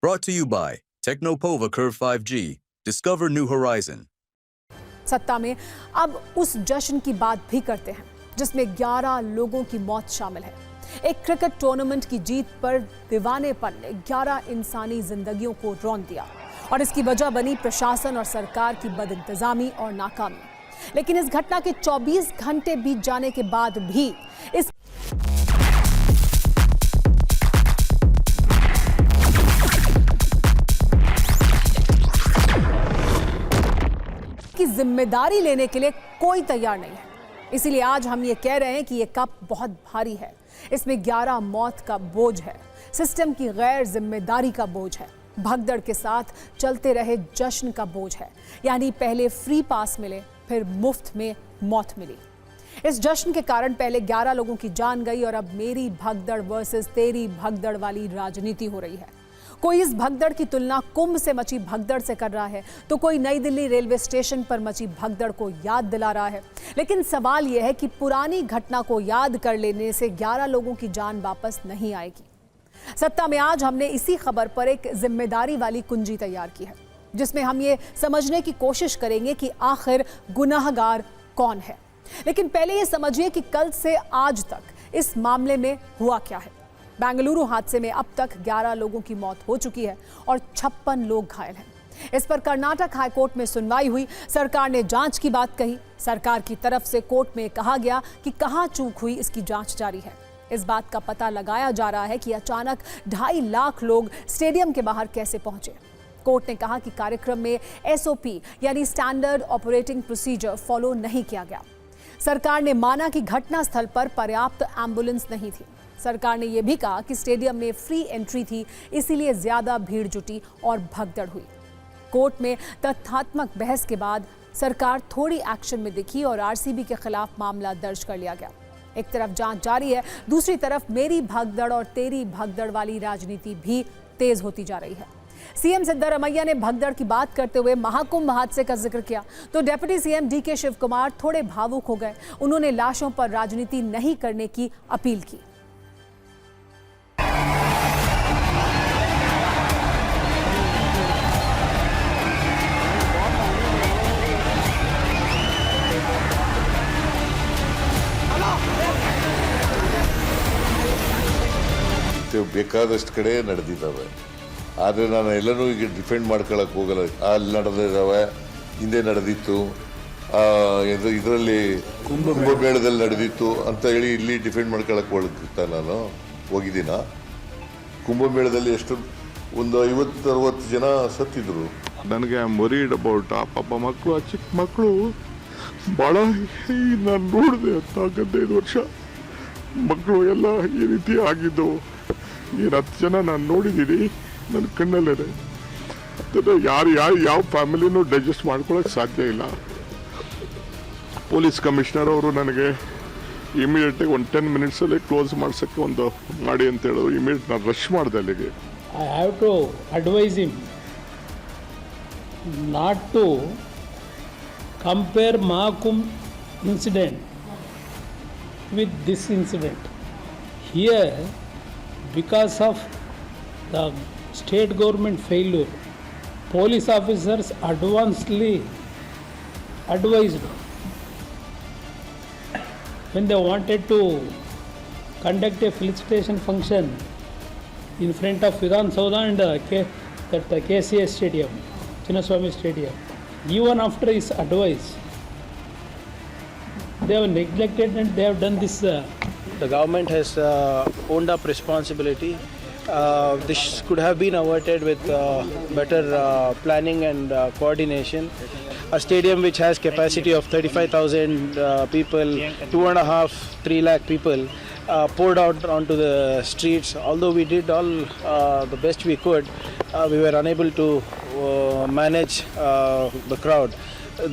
Brought to you by Technopova Curve 5G. Discover new horizon. सत्ता में अब उस जश्न की बात भी करते हैं जिसमें 11 लोगों की मौत शामिल है। एक क्रिकेट टूर्नामेंट की जीत पर दीवानेपन ने 11 इंसानी जिंदगियों को रौंद दिया और इसकी वजह बनी प्रशासन और सरकार की बदइंतजामी और नाकामी। लेकिन इस घटना के 24 घंटे बीत जाने के बाद भी इस की जिम्मेदारी लेने के लिए कोई तैयार नहीं है। इसीलिए आज हम ये कह रहे हैं कि ये कप बहुत भारी है। इसमें 11 मौत का बोझ है, सिस्टम की गैर जिम्मेदारी का बोझ है, भगदड़ के साथ चलते रहे जश्न का बोझ है। यानी पहले फ्री पास मिले, फिर मुफ्त में मौत मिली। इस जश्न के कारण पहले 11 लोगों की जान गई और अब मेरी भगदड़ वर्सेस तेरी भगदड़ वाली राजनीति हो रही है। कोई इस भगदड़ की तुलना कुंभ से मची भगदड़ से कर रहा है, तो कोई नई दिल्ली रेलवे स्टेशन पर मची भगदड़ को याद दिला रहा है। लेकिन सवाल यह है कि पुरानी घटना को याद कर लेने से 11 लोगों की जान वापस नहीं आएगी। सत्ता में आज हमने इसी खबर पर एक जिम्मेदारी वाली कुंजी तैयार की है, जिसमें हम ये समझने की कोशिश करेंगे कि आखिर गुनाहगार कौन है। लेकिन पहले ये समझिए कि कल से आज तक इस मामले में हुआ क्या है। बेंगलुरु हादसे में अब तक 11 लोगों की मौत हो चुकी है और 56 लोग घायल हैं। इस पर कर्नाटक हाईकोर्ट में सुनवाई हुई। सरकार ने जांच की बात कही। सरकार की तरफ से कोर्ट में कहा गया कि कहां चूक हुई, इसकी जांच जारी है। इस बात का पता लगाया जा रहा है कि अचानक 2.5 लाख लोग स्टेडियम के बाहर कैसे पहुंचे। कोर्ट ने कहा कि कार्यक्रम में एसओपी यानी स्टैंडर्ड ऑपरेटिंग प्रोसीजर फॉलो नहीं किया गया। सरकार ने माना कि घटनास्थल पर पर्याप्त एम्बुलेंस नहीं थी। सरकार ने यह भी कहा कि स्टेडियम में फ्री एंट्री थी, इसीलिए ज्यादा भीड़ जुटी और भगदड़ हुई। कोर्ट में तथ्यात्मक बहस के बाद सरकार थोड़ी एक्शन में दिखी और आरसीबी के खिलाफ मामला दर्ज कर लिया गया। एक तरफ जांच जारी है, दूसरी तरफ मेरी भगदड़ और तेरी भगदड़ वाली राजनीति भी तेज होती जा रही है। सीएम सिद्धरामैया ने भगदड़ की बात करते हुए महाकुंभ हादसे का जिक्र किया तो डिप्टी सीएम डीके शिव कुमार थोड़े भावुक हो गए। उन्होंने लाशों पर राजनीति नहीं करने की अपील की। ಬೇಕಾದಷ್ಟು ಕಡೆ ನಡೆದಿದ್ದಾವೆ, ಆದರೆ ನಾನು ಎಲ್ಲನೂ ಈಗ ಡಿಫೆಂಡ್ ಮಾಡ್ಕೊಳ್ಳೋಕೆ ಹೋಗಲ್ಲ. ಅಲ್ಲಿ ನಡೆದಿದ್ದಾವೆ, ಹಿಂದೆ ನಡೆದಿತ್ತು, ಇದರಲ್ಲಿ ಕುಂಭಮೇಳದಲ್ಲಿ ನಡೆದಿತ್ತು ಅಂತ ಹೇಳಿ ಇಲ್ಲಿ ಡಿಫೆಂಡ್ ಮಾಡ್ಕೊಳ್ಳೋಕೆ ಹೋಗ್ತಾ ನಾನು ಹೋಗಿದ್ದೀನ. ಕುಂಭಮೇಳದಲ್ಲಿ ಎಷ್ಟು ಒಂದು 50-60 ಜನ ಸತ್ತಿದ್ರು. ನನಗೆ ಐ ಆಮ್ ವರಿಡ್ ಅಬೌಟ್ ಆ ಪಾಪ ಮಕ್ಕಳು, ಆ ಚಿಕ್ಕ ಮಕ್ಕಳು ಭಾಳ ನಾನು ನೋಡಿದೆ 15 ವರ್ಷ ಮಕ್ಕಳು ಎಲ್ಲ ಈ ರೀತಿ ಆಗಿದ್ದು. ಈ 10 ಜನ ನಾನು ನೋಡಿದ್ದೀನಿ ನನ್ನ ಕಣ್ಣಲ್ಲೇ. ಯಾರು ಯಾವ ಫ್ಯಾಮಿಲಿನೂ ಡೈಜೆಸ್ಟ್ ಮಾಡ್ಕೊಳ್ಳೋಕೆ ಸಾಧ್ಯ ಇಲ್ಲ. ಪೊಲೀಸ್ ಕಮಿಷನರ್ ಅವರು ನನಗೆ ಇಮಿಡಿಯೇಟಾಗಿ ಒಂದು 10 ಮಿನಿಟ್ಸಲ್ಲಿ ಕ್ಲೋಸ್ ಮಾಡ್ಸೋಕ್ಕೆ ಒಂದು ಮಾಡಿ ಅಂತ ಹೇಳಿದ್ರು. ಇಮಿಡಿಯೇಟ್ ನಾನು ರಶ್ ಮಾಡಿದೆ ಅಲ್ಲಿಗೆ. I have to advise him not to compare Mahakumbh incident with this incident. Here, because of the state government failure, police officers advancedly advised when they wanted to conduct a felicitation function in front of Vidhan Saudha and that KCS Stadium, Chinnaswamy Stadium. Even after his advice, they have neglected and they have done this. The government has owned up responsibility. This could have been averted with better planning and coordination. A stadium which has capacity of 35,000 people, 2.5-3 lakh people poured out onto the streets. Although we did all the best we could, we were unable to manage the crowd.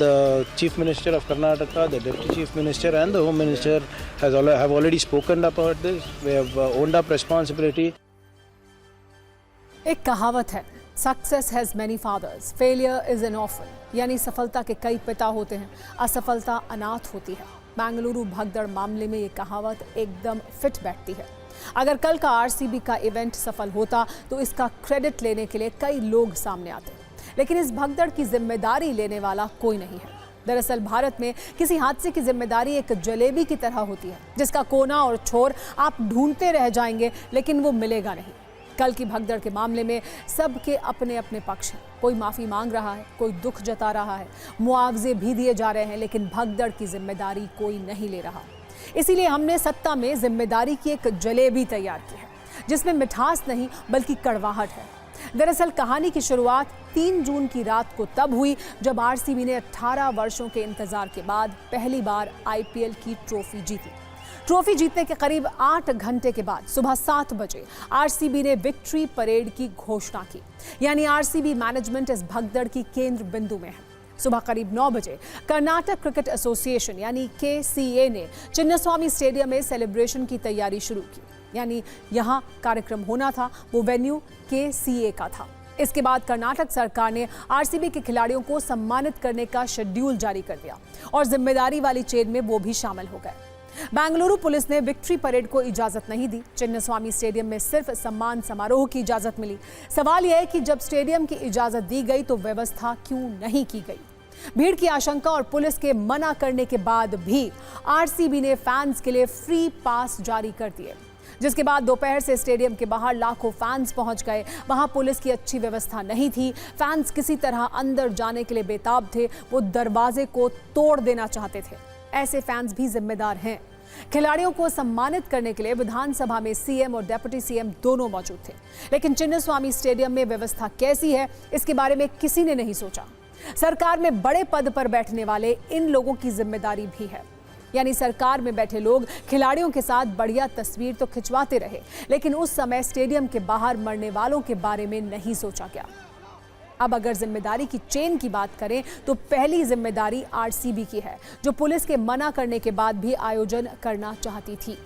The Chief Minister of Karnataka, the Deputy Chief Minister and the Home Minister have already spoken about this. We have owned up responsibility. एक कहावत है, success has many fathers, failure is an orphan. यानी सफलता के कई पिता होते हैं, असफलता अनाथ होती है। बेंगलुरु भगदड़ मामले में ये कहावत एकदम फिट बैठती है। अगर कल का आरसीबी का इवेंट सफल होता तो इसका क्रेडिट लेने के लिए कई लोग सामने आते, लेकिन इस भगदड़ की जिम्मेदारी लेने वाला कोई नहीं है। दरअसल भारत में किसी हादसे की जिम्मेदारी एक जलेबी की तरह होती है, जिसका कोना और छोर आप ढूंढते रह जाएंगे लेकिन वो मिलेगा नहीं। कल की भगदड़ के मामले में सबके अपने अपने पक्ष हैं। कोई माफी मांग रहा है, कोई दुख जता रहा है, मुआवजे भी दिए जा रहे हैं, लेकिन भगदड़ की जिम्मेदारी कोई नहीं ले रहा। इसीलिए हमने सत्ता में जिम्मेदारी की एक जलेबी तैयार की है, जिसमें मिठास नहीं बल्कि कड़वाहट है। दरअसल कहानी की शुरुआत 3 जून की रात को तब हुई जब आरसीबी ने 18 वर्षों के इंतजार के बाद पहली बार आईपीएल की ट्रॉफी जीती। ट्रॉफी जीतने के करीब 8 घंटे के बाद सुबह 7 बजे आरसीबी ने विक्ट्री परेड की घोषणा की, यानी आरसीबी मैनेजमेंट इस भगदड़ की केंद्र बिंदु में है। सुबह करीब 9 बजे कर्नाटक क्रिकेट एसोसिएशन यानी केसीए ने चिन्नास्वामी स्टेडियम में सेलिब्रेशन की तैयारी शुरू की, यानी यहाँ कार्यक्रम होना था वो वेन्यू केसीए का था। इसके बाद कर्नाटक सरकार ने आरसीबी के खिलाड़ियों को सम्मानित करने का शेड्यूल जारी कर दिया और जिम्मेदारी वाली चेन में वो भी शामिल हो गए। बेंगलुरु पुलिस ने विक्ट्री परेड को इजाजत नहीं दी। चिन्नास्वामी स्टेडियम में सिर्फ सम्मान समारोह की इजाजत मिली। सवाल यह है कि जब स्टेडियम की इजाजत दी गई तो व्यवस्था क्यों नहीं की गई? भीड़ की आशंका और पुलिस के मना करने के बाद भी आरसीबी ने फैंस के लिए फ्री पास जारी कर दिए, जिसके बाद दोपहर से स्टेडियम के बाहर लाखों फैंस पहुंच गए। वहां पुलिस की अच्छी व्यवस्था नहीं थी। फैंस किसी तरह अंदर जाने के लिए बेताब थे। वो दरवाजे को तोड़ देना चाहते थे। ऐसे फैंस भी जिम्मेदार हैं। खिलाड़ियों को सम्मानित करने के लिए विधानसभा में सीएम और डिप्टी सीएम दोनों मौजूद थे, लेकिन चिन्नास्वामी स्टेडियम में व्यवस्था कैसी है इसके बारे में किसी ने नहीं सोचा। सरकार में बड़े पद पर बैठने वाले इन लोगों की जिम्मेदारी भी है, यानी सरकार में बैठे लोग खिलाड़ियों के साथ बढ़िया तस्वीर तो खिंचवाते रहे, लेकिन उस समय स्टेडियम के बाहर मरने वालों के बारे में नहीं सोचा गया। अब अगर जिम्मेदारी की चेन की बात करें तो पहली जिम्मेदारी आरसीबी की है, जो पुलिस के मना करने के बाद भी आयोजन करना चाहती थी।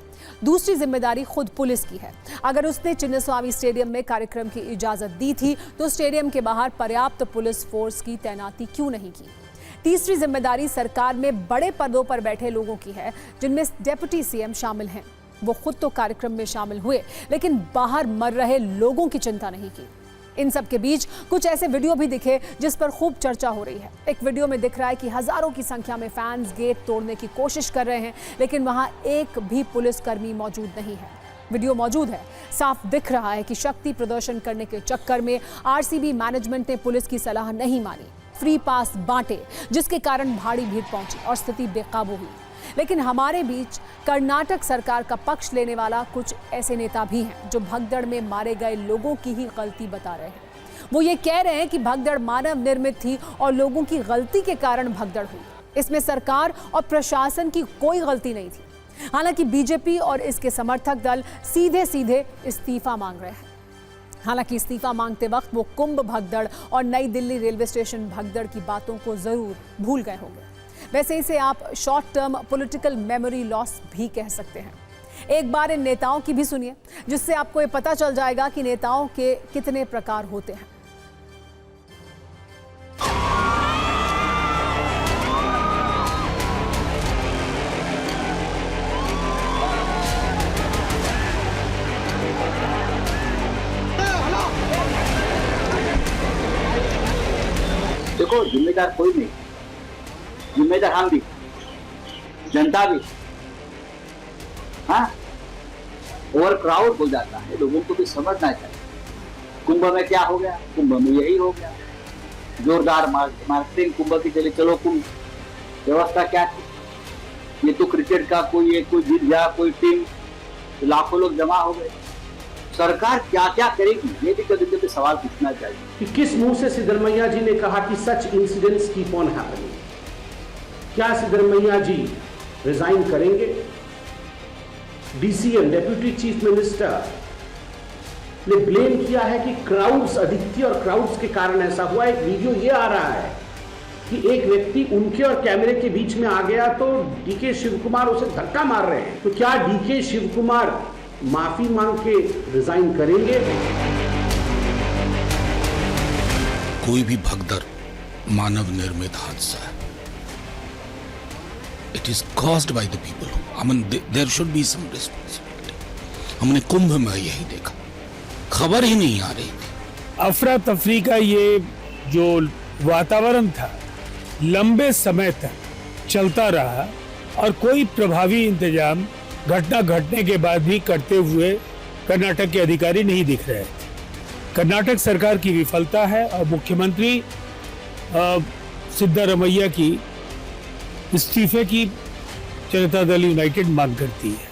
दूसरी जिम्मेदारी खुद पुलिस की है। अगर उसने चिन्नास्वामी स्टेडियम में कार्यक्रम की इजाजत दी थी तो स्टेडियम के बाहर पर्याप्त पुलिस फोर्स की तैनाती क्यों नहीं की? तीसरी जिम्मेदारी सरकार में बड़े पदों पर बैठे लोगों की है, जिनमें डिप्टी सीएम शामिल हैं। वो खुद तो कार्यक्रम में शामिल हुए, लेकिन बाहर मर रहे लोगों की चिंता नहीं की। इन सब के बीच कुछ ऐसे वीडियो भी दिखे जिस पर खूब चर्चा हो रही है। एक वीडियो में दिख रहा है कि हजारों की संख्या में फैंस गेट तोड़ने की कोशिश कर रहे हैं, लेकिन वहां एक भी पुलिसकर्मी मौजूद नहीं है। वीडियो मौजूद है, साफ दिख रहा है कि शक्ति प्रदर्शन करने के चक्कर में आरसीबी मैनेजमेंट ने पुलिस की सलाह नहीं मानी, फ्री पास बांटे, जिसके कारण भारी भीड़ पहुंची और स्थिति बेकाबू हुई। लेकिन हमारे बीच कर्नाटक सरकार का पक्ष लेने वाला कुछ ऐसे नेता भी हैं जो भगदड़ में मारे गए लोगों की ही गलती बता रहे हैं। वो ये कह रहे हैं कि भगदड़ मानव निर्मित थी और लोगों की गलती के कारण भगदड़ हुई। इसमें सरकार और प्रशासन की कोई गलती नहीं थी। हालांकि बीजेपी और इसके समर्थक दल सीधे सीधे इस्तीफा मांग रहे हैं। हालांकि इस्तीफा मांगते वक्त वो कुंभ भगदड़ और नई दिल्ली रेलवे स्टेशन भगदड़ की बातों को जरूर भूल गए होंगे। वैसे इसे आप short term political memory loss भी कह सकते हैं। एक बार इन नेताओं की भी सुनिए, जिससे आपको ये पता चल जाएगा कि नेताओं के कितने प्रकार होते हैं। देखो, जिम्मेदार कोई नहीं, जिम्मेदार हम भी, जनता भी। हाँ, ओवर क्राउड हो जाता है, लोगों को भी समझना चाहिए। कुंभ में क्या हो गया? कुंभ में यही हो गया, जोरदार मार्केटिंग कुंभ की चले, चलो कुंभ। व्यवस्था क्या थी? ये तो क्रिकेट का कोई जीत गया, कोई टीम, लाखों लोग जमा हो गए। सरकार क्या क्या करेगी, ये भी कभी कभी सवाल पूछना चाहिए कि किस मुंह से सिद्धरमैया जी ने कहा कि such incidents keep on happening. क्या सिद्धरमैया जी रिजाइन करेंगे? डीसीएम, डेप्यूटी चीफ मिनिस्टर, ने ब्लेम किया है कि क्राउड्स अधिक थी और क्राउड्स के कारण ऐसा हुआ। एक वीडियो ये आ रहा है कि एक व्यक्ति उनके और कैमरे के बीच में आ गया तो डीके शिवकुमार उसे धक्का मार रहे हैं। तो क्या डीके शिवकुमार माफी मांग के रिजाइन करेंगे? कोई भी भगदड़ मानव निर्मित हादसा है। It is caused by the people. I mean, there should be some responsibility. हमने कुंभ में यही देखा, खबर ही नहीं आ रही थी। अफरा तफरी का ये जो वातावरण था लंबे समय तक चलता रहा और कोई प्रभावी इंतजाम घटना घटने के बाद भी करते हुए कर्नाटक के अधिकारी नहीं दिख रहे थे। कर्नाटक सरकार की विफलता है और मुख्यमंत्री सिद्धारमैया की इस्तीफे की जनता दल यूनाइटेड मांग करती है।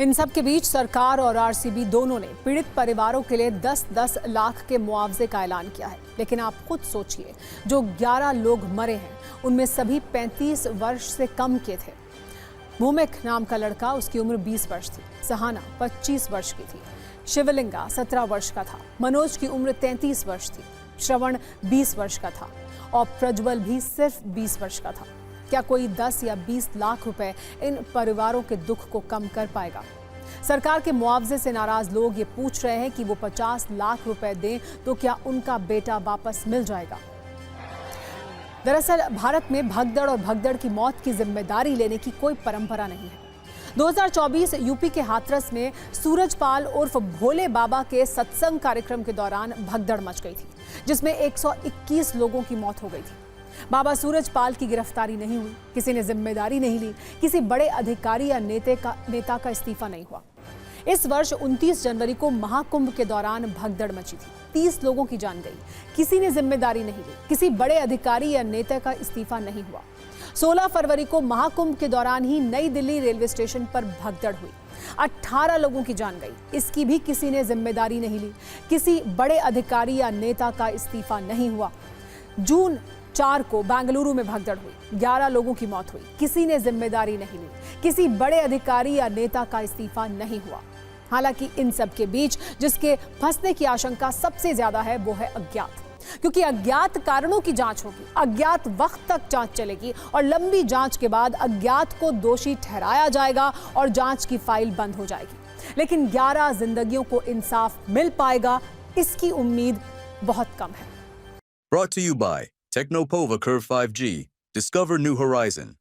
इन सब के बीच सरकार और आरसीबी दोनों ने पीड़ित परिवारों के लिए 10-10 लाख के मुआवजे का ऐलान किया है। लेकिन आप खुद सोचिए, जो 11 लोग मरे हैं उनमें सभी 35 वर्ष से कम के थे। भूमिक नाम का लड़का, उसकी उम्र 20 वर्ष थी। सहाना 25 वर्ष की थी। शिवलिंगा 17 वर्ष का था। मनोज की उम्र 33 वर्ष थी। श्रवण 20 वर्ष का था और प्रज्वल भी सिर्फ 20 वर्ष का था। क्या कोई 10 या 20 लाख रुपए इन परिवारों के दुख को कम कर पाएगा? सरकार के मुआवजे से नाराज लोग ये पूछ रहे हैं कि वो 50 लाख रुपए दें तो क्या उनका बेटा वापस मिल जाएगा? दरअसल भारत में भगदड़ और भगदड़ की मौत की जिम्मेदारी लेने की कोई परंपरा नहीं है। 2024 यूपी के हाथरस में सूरजपाल उर्फ भोले बाबा के सत्संग कार्यक्रम के दौरान भगदड़ मच गई थी, जिसमें 121 लोगों की मौत हो गई थी। बाबा सूरजपाल की गिरफ्तारी नहीं हुई, किसी ने जिम्मेदारी नहीं ली, किसी बड़े अधिकारी या नेता का इस्तीफा नहीं हुआ। इस वर्ष 29 जनवरी को महाकुंभ के दौरान भगदड़ मची थी। 30 लोगों की जान गई, किसी ने जिम्मेदारी नहीं ली, किसी बड़े अधिकारी या नेता का इस्तीफा नहीं हुआ। 16 फरवरी को महाकुंभ के दौरान ही नई दिल्ली रेलवे स्टेशन पर भगदड़ हुई। 18 लोगों की जान गई, इसकी भी किसी ने जिम्मेदारी नहीं ली, किसी बड़े अधिकारी या नेता का इस्तीफा नहीं हुआ। जून 4 को बेंगलुरु में भगदड़ हुई, 11 लोगों की मौत हुई, किसी ने जिम्मेदारी नहीं ली, किसी बड़े अधिकारी या नेता का इस्तीफा नहीं हुआ। हालांकि इन सब के बीच जिसके फंसने की आशंका सबसे ज्यादा है वो है अज्ञात, क्योंकि अज्ञात कारणों की जांच होगी, अज्ञात वक्त तक जांच चलेगी और लंबी जांच के बाद अज्ञात को दोषी ठहराया जाएगा और जांच की फाइल बंद हो जाएगी। लेकिन 11 जिंदगियों को इंसाफ मिल पाएगा, इसकी उम्मीद बहुत कम है। Brought to you by Technopova Curve 5G. Discover new horizon.